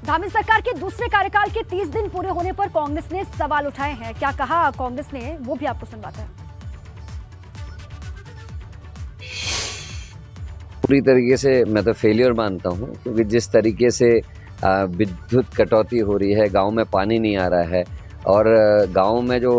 धामी सरकार के दूसरे कार्यकाल के 30 दिन पूरे होने पर कांग्रेस ने सवाल उठाए हैं। क्या कहा कांग्रेस ने, वो भी आपको सुनवाते हैं। पूरी तरीके से मैं तो फेलियर मानता हूं, क्योंकि जिस तरीके से विद्युत कटौती हो रही है, गांव में पानी नहीं आ रहा है, और गांव में जो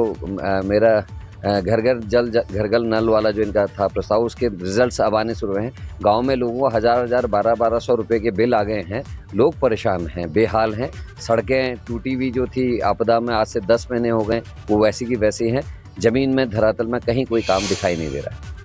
मेरा घर घर नल वाला जो इनका था प्रस्ताव, उसके रिजल्ट्स अब आने शुरू हुए हैं। गांव में लोगों को 1000 1200 रुपए के बिल आ गए हैं। लोग परेशान हैं, बेहाल हैं। सड़कें टूटी हुई जो थी आपदा में, आज से 10 महीने हो गए, वो वैसी की वैसी हैं। जमीन में, धरातल में कहीं कोई काम दिखाई नहीं दे रहा है।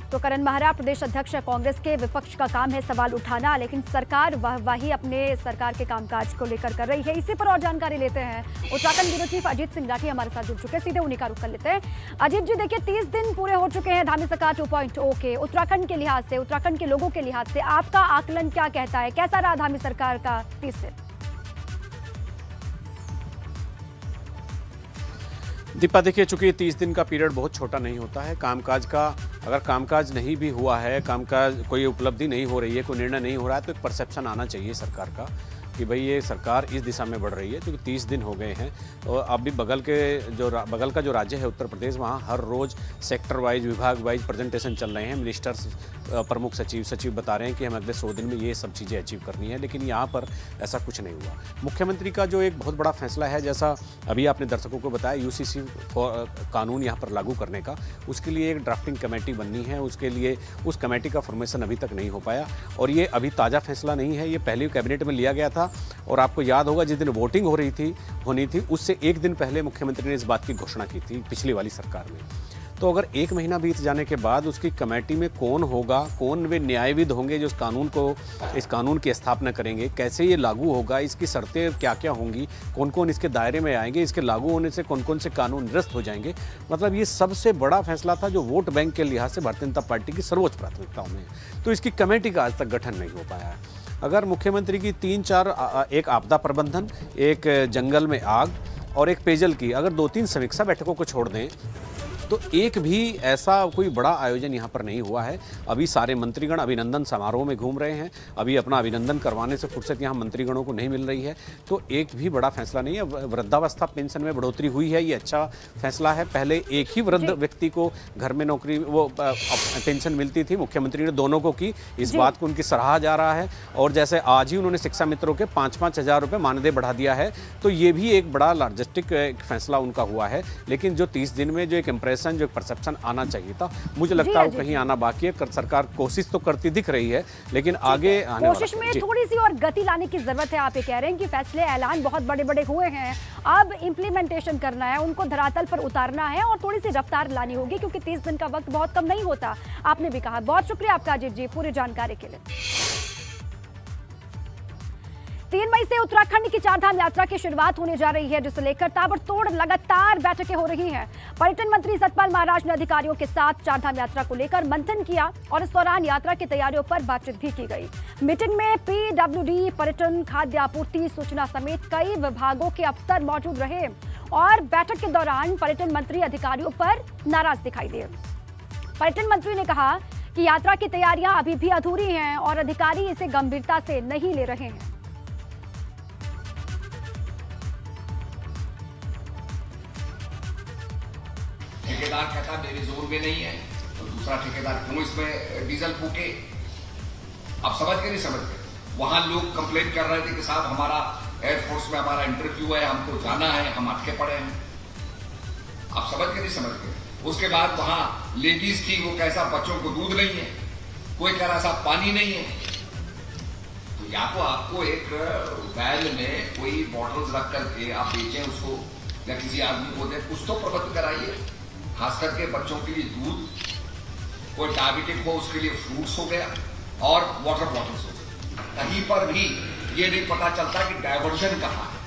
तो करण महरा प्रदेश अध्यक्ष कांग्रेस के, विपक्ष का काम है सवाल उठाना, लेकिन सरकार वही अपने सरकार के कामकाज को लेकर कर रही है। इसी पर और जानकारी लेते हैं। उत्तराखंड ब्यूरो चीफ अजीत सिंह राठी हमारे साथ जुड़ चुके हैं, सीधे उन्हीं का रुख कर लेते हैं। अजीत जी, देखिए 30 दिन पूरे हो चुके हैं धामी सरकार 2.0 के। उत्तराखंड के लिहाज से, उत्तराखंड के लोगों के लिहाज से आपका आकलन क्या कहता है? कैसा रहा धामी सरकार का 30 दिन? दीपा, देखिए, चूंकि 30 दिन का पीरियड बहुत छोटा नहीं होता है। कामकाज का, अगर कामकाज नहीं भी हुआ है, कामकाज कोई उपलब्धि नहीं हो रही है, कोई निर्णय नहीं हो रहा है, तो एक परसेप्शन आना चाहिए सरकार का कि भाई ये सरकार इस दिशा में बढ़ रही है। क्योंकि 30 दिन हो गए हैं और अभी बगल का जो राज्य है उत्तर प्रदेश, वहाँ हर रोज़ सेक्टर वाइज, विभाग वाइज प्रेजेंटेशन चल रहे हैं। मिनिस्टर्स, प्रमुख सचिव बता रहे हैं कि हम अगले 100 दिन में ये सब चीज़ें अचीव करनी है, लेकिन यहाँ पर ऐसा कुछ नहीं हुआ। मुख्यमंत्री का जो एक बहुत बड़ा फैसला है, जैसा अभी आपने दर्शकों को बताया, यूसीसी कानून यहाँ पर लागू करने का, उसके लिए एक ड्राफ्टिंग कमेटी बननी है। उसके लिए उस कमेटी का फॉर्मेशन अभी तक नहीं हो पाया, और ये अभी ताज़ा फैसला नहीं है, ये पहले कैबिनेट में लिया गया था। और आपको याद होगा, जिस दिन वोटिंग होनी थी उससे एक दिन पहले मुख्यमंत्री ने इस बात की घोषणा की थी पिछली वाली सरकार में। तो अगर 1 महीना बीत जाने के बाद उसकी कमेटी में कौन होगा, कौन वे न्यायविद होंगे जो इस कानून की स्थापना करेंगे, कैसे ये लागू होगा, इसकी शर्तें क्या क्या होंगी, कौन कौन इसके दायरे में आएंगे, इसके लागू होने से कौन कौन से कानून निरस्त हो जाएंगे, मतलब ये सबसे बड़ा फैसला था जो वोट बैंक के लिहाज से भारतीय जनता पार्टी की सर्वोच्च प्राथमिकताओं में है। तो इसकी कमेटी का आज तक गठन नहीं हो पाया है। अगर मुख्यमंत्री की 3-4, एक आपदा प्रबंधन, एक जंगल में आग और एक पेयजल की, अगर 2-3 समीक्षा बैठकों को छोड़ दें तो एक भी ऐसा कोई बड़ा आयोजन यहाँ पर नहीं हुआ है। अभी सारे मंत्रीगण अभिनंदन समारोह में घूम रहे हैं। अभी अपना अभिनंदन करवाने से फुर्सत यहाँ मंत्रीगणों को नहीं मिल रही है। तो एक भी बड़ा फैसला नहीं है। वृद्धावस्था पेंशन में बढ़ोतरी हुई है, ये अच्छा फैसला है। पहले एक ही वृद्ध व्यक्ति को घर में नौकरी पेंशन मिलती थी, मुख्यमंत्री ने दोनों को की, इस बात को उनकी सराहा जा रहा है। और जैसे आज ही उन्होंने शिक्षा मित्रों के 5-5 हज़ार रुपये मानदेय बढ़ा दिया है, तो ये भी एक बड़ा लार्जिस्टिक फैसला उनका हुआ है। लेकिन जो 30 दिन में जो एक इम्प्रेशन, जो परसेप्शन आना चाहिए था, मुझे लगता है वो कहीं आना बाकी है। सरकार कोशिश तो करती दिख रही है, लेकिन आगे आने वाला कोशिश में थोड़ी सी और गति लाने की जरूरत है। आप ये कह रहे हैं कि फैसले, ऐलान बहुत बड़े हुए हैं, अब इम्प्लीमेंटेशन करना है, उनको धरातल पर उतारना है और थोड़ी सी रफ्तार लानी होगी, क्योंकि 30 दिन का वक्त बहुत कम नहीं होता। आपने भी कहा। बहुत शुक्रिया आपका अजीत जी पूरी जानकारी के लिए। 3 मई से उत्तराखंड की चारधाम यात्रा की शुरुआत होने जा रही है, जिसे लेकर ताबड़तोड़ लगातार बैठकें हो रही हैं। पर्यटन मंत्री सतपाल महाराज ने अधिकारियों के साथ चारधाम यात्रा को लेकर मंथन किया और इस दौरान यात्रा की तैयारियों पर बातचीत भी की गई। मीटिंग में पीडब्ल्यूडी, पर्यटन, खाद्य आपूर्ति, सूचना समेत कई विभागों के अफसर मौजूद रहे और बैठक के दौरान पर्यटन मंत्री अधिकारियों पर नाराज दिखाई दिए। पर्यटन मंत्री ने कहा कि यात्रा की तैयारियां अभी भी अधूरी हैं और अधिकारी इसे गंभीरता से नहीं ले रहे हैं। ठेकेदार कहता मेरे जोर में नहीं है, तो दूसरा ठेकेदार क्यों इसमें डीजल फूके? आप समझ के नहीं समझ के? वहां लोग कंप्लेन कर रहे थे कि साहब हमारा एयरफोर्स में हमारा इंटरव्यू है, हमको जाना है, हम अटके पड़े हैं। आप समझ के नहीं समझ के? उसके बाद वहां लेडीज थी, वो कैसा बच्चों को दूध नहीं है, कोई कह रहा साहब पानी नहीं है। तो या तो आपको एक बैल में कोई बॉटल्स रख करके आप बेचें उसको, या किसी आदमी को दें, कुछ तो प्रबंध कराइए। खास करके बच्चों के लिए दूध, कोई डायबिटिक हो उसके लिए फ्रूट्स हो गया और वाटर बॉटल्स हो गए। कहीं पर भी ये नहीं पता चलता कि डायवर्जन कहाँ है,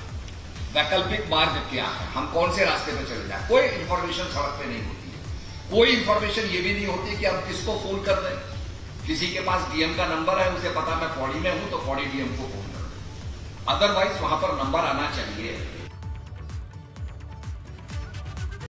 वैकल्पिक मार्ग क्या है, हम कौन से रास्ते पे चले जाए। कोई इंफॉर्मेशन सड़क पे नहीं होती है। कोई इंफॉर्मेशन ये भी नहीं होती कि हम किसको फोन कर रहे हैं। किसी के पास डीएम का नंबर है, उसे पता मैं पौड़ी में हूं तो पौड़ी डीएम को फोन कर दें। अदरवाइज वहां पर नंबर आना चाहिए